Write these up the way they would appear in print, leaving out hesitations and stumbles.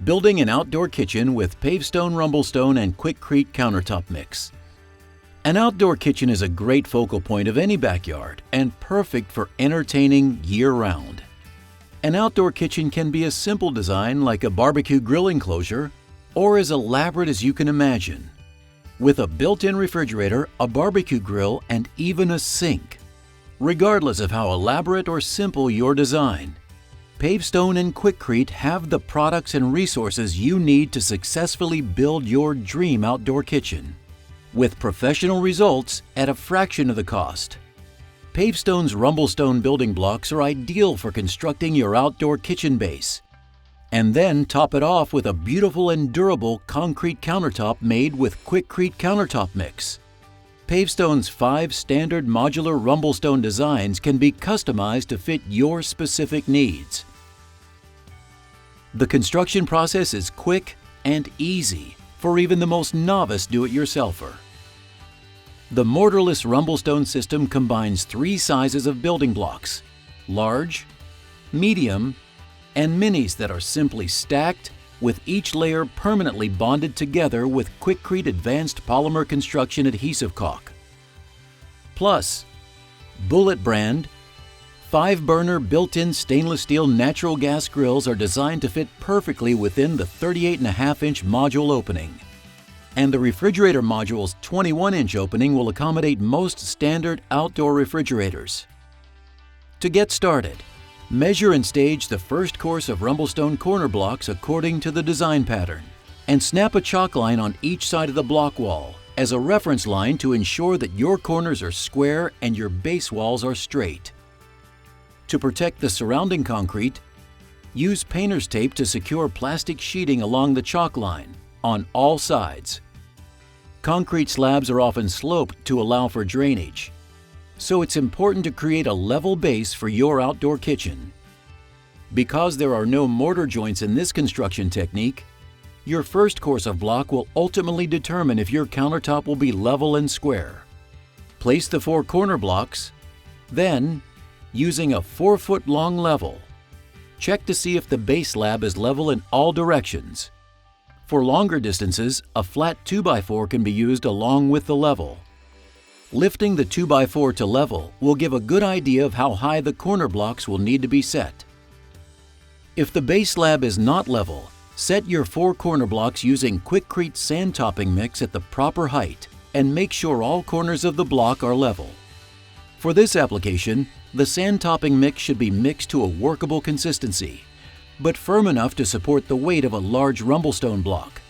Building an outdoor kitchen with Pavestone, RumbleStone, and Quikrete countertop mix. An outdoor kitchen is a great focal point of any backyard and perfect for entertaining year-round. An outdoor kitchen can be a simple design like a barbecue grill enclosure or as elaborate as you can imagine. With a built-in refrigerator, a barbecue grill, and even a sink. Regardless of how elaborate or simple your design, Pavestone and Quikrete have the products and resources you need to successfully build your dream outdoor kitchen. With professional results at a fraction of the cost. Pavestone's RumbleStone building blocks are ideal for constructing your outdoor kitchen base. And then top it off with a beautiful and durable concrete countertop made with Quikrete countertop mix. Pavestone's 5 standard modular RumbleStone designs can be customized to fit your specific needs. The construction process is quick and easy for even the most novice do-it-yourselfer. The mortarless RumbleStone system combines 3 sizes of building blocks: large, medium, and minis that are simply stacked, with each layer permanently bonded together with Quikrete Advanced Polymer Construction Adhesive Caulk. Plus, Bullet brand 5-burner built-in stainless steel natural gas grills are designed to fit perfectly within the 38.5-inch module opening. And the refrigerator module's 21-inch opening will accommodate most standard outdoor refrigerators. To get started, measure and stage the first course of RumbleStone corner blocks according to the design pattern, and snap a chalk line on each side of the block wall as a reference line to ensure that your corners are square and your base walls are straight. To protect the surrounding concrete, use painter's tape to secure plastic sheeting along the chalk line on all sides. Concrete slabs are often sloped to allow for drainage, so it's important to create a level base for your outdoor kitchen. Because there are no mortar joints in this construction technique, your first course of block will ultimately determine if your countertop will be level and square. Place the 4 corner blocks, then, using a 4-foot-long level, check to see if the base slab is level in all directions. For longer distances, a flat 2x4 can be used along with the level. Lifting the 2x4 to level will give a good idea of how high the corner blocks will need to be set. If the base slab is not level, set your 4 corner blocks using Quikrete sand topping mix at the proper height and make sure all corners of the block are level. For this application, the sand topping mix should be mixed to a workable consistency, but firm enough to support the weight of a large RumbleStone block.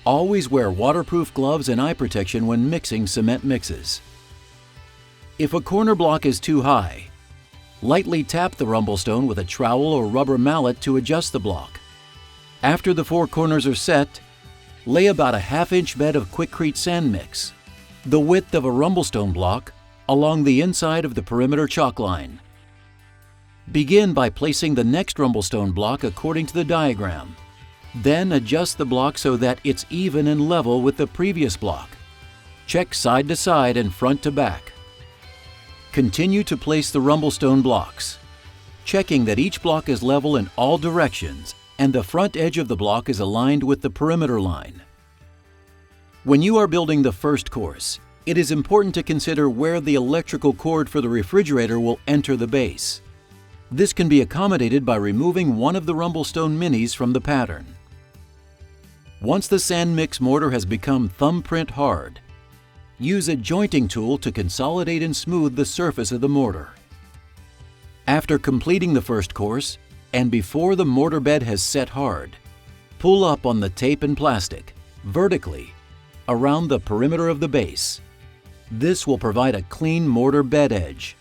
Always wear waterproof gloves and eye protection when mixing cement mixes. If a corner block is too high, lightly tap the RumbleStone with a trowel or rubber mallet to adjust the block. After the 4 corners are set, lay about a 1/2-inch bed of Quikrete sand mix, the width of a RumbleStone block, along the inside of the perimeter chalk line. Begin by placing the next RumbleStone block according to the diagram. Then adjust the block so that it's even and level with the previous block. Check side to side and front to back. Continue to place the RumbleStone blocks, checking that each block is level in all directions and the front edge of the block is aligned with the perimeter line. When you are building the first course, it is important to consider where the electrical cord for the refrigerator will enter the base. This can be accommodated by removing one of the RumbleStone minis from the pattern. Once the sand mix mortar has become thumbprint hard, use a jointing tool to consolidate and smooth the surface of the mortar. After completing the first course, and before the mortar bed has set hard, pull up on the tape and plastic, vertically, around the perimeter of the base. This will provide a clean mortar bed edge.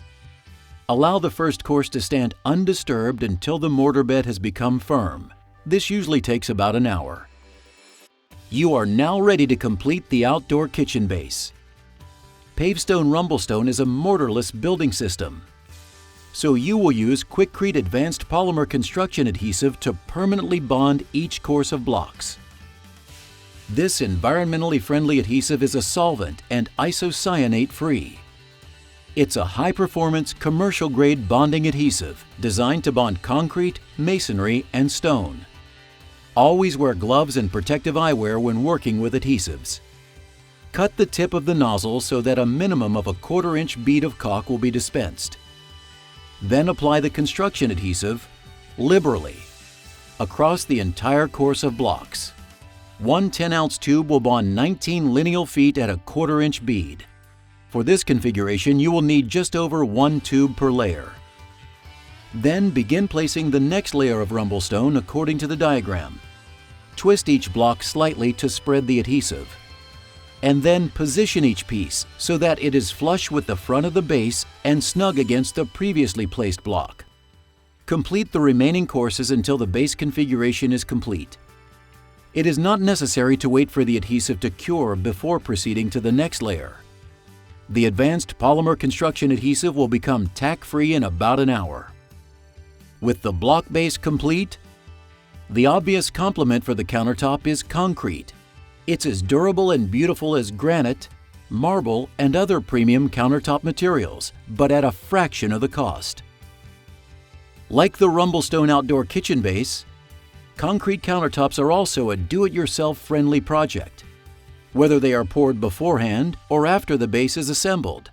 Allow the first course to stand undisturbed until the mortar bed has become firm. This usually takes about an hour. You are now ready to complete the outdoor kitchen base. Pavestone RumbleStone is a mortarless building system, so you will use Quikrete Advanced Polymer Construction Adhesive to permanently bond each course of blocks. This environmentally friendly adhesive is a solvent and isocyanate-free. It's a high-performance, commercial-grade bonding adhesive designed to bond concrete, masonry, and stone. Always wear gloves and protective eyewear when working with adhesives. Cut the tip of the nozzle so that a minimum of a 1/4 inch bead of caulk will be dispensed. Then apply the construction adhesive liberally across the entire course of blocks. One 10-ounce tube will bond 19 lineal feet at a 1/4 inch bead. For this configuration, you will need just over 1 tube per layer. Then begin placing the next layer of RumbleStone according to the diagram. Twist each block slightly to spread the adhesive, and then position each piece so that it is flush with the front of the base and snug against the previously placed block. Complete the remaining courses until the base configuration is complete. It is not necessary to wait for the adhesive to cure before proceeding to the next layer. The advanced polymer construction adhesive will become tack-free in about an hour. With the block base complete, the obvious complement for the countertop is concrete. It's as durable and beautiful as granite, marble, and other premium countertop materials, but at a fraction of the cost. Like the RumbleStone outdoor kitchen base, concrete countertops are also a do-it-yourself friendly project, whether they are poured beforehand or after the base is assembled.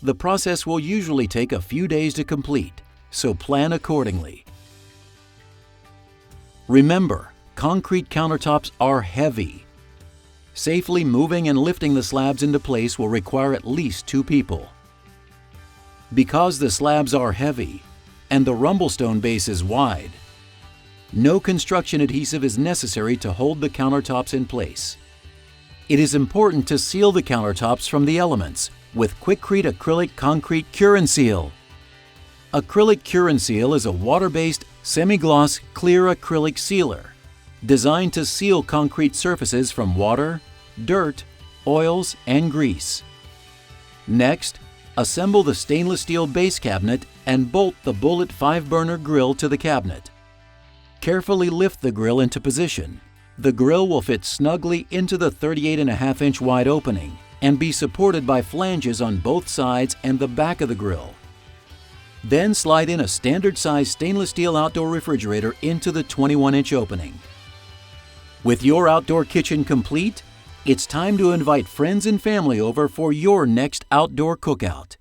The process will usually take a few days to complete, so plan accordingly. Remember, concrete countertops are heavy. Safely moving and lifting the slabs into place will require at least 2 people. Because the slabs are heavy and the RumbleStone base is wide, no construction adhesive is necessary to hold the countertops in place. It is important to seal the countertops from the elements with Quikrete Acrylic Concrete Cure and Seal. Acrylic Cure and Seal is a water-based, semi-gloss, clear acrylic sealer designed to seal concrete surfaces from water, dirt, oils, and grease. Next, assemble the stainless steel base cabinet and bolt the bullet 5-burner grill to the cabinet. Carefully lift the grill into position. The grill will fit snugly into the 38.5 inch wide opening and be supported by flanges on both sides and the back of the grill. Then slide in a standard size stainless steel outdoor refrigerator into the 21 inch opening. With your outdoor kitchen complete, it's time to invite friends and family over for your next outdoor cookout.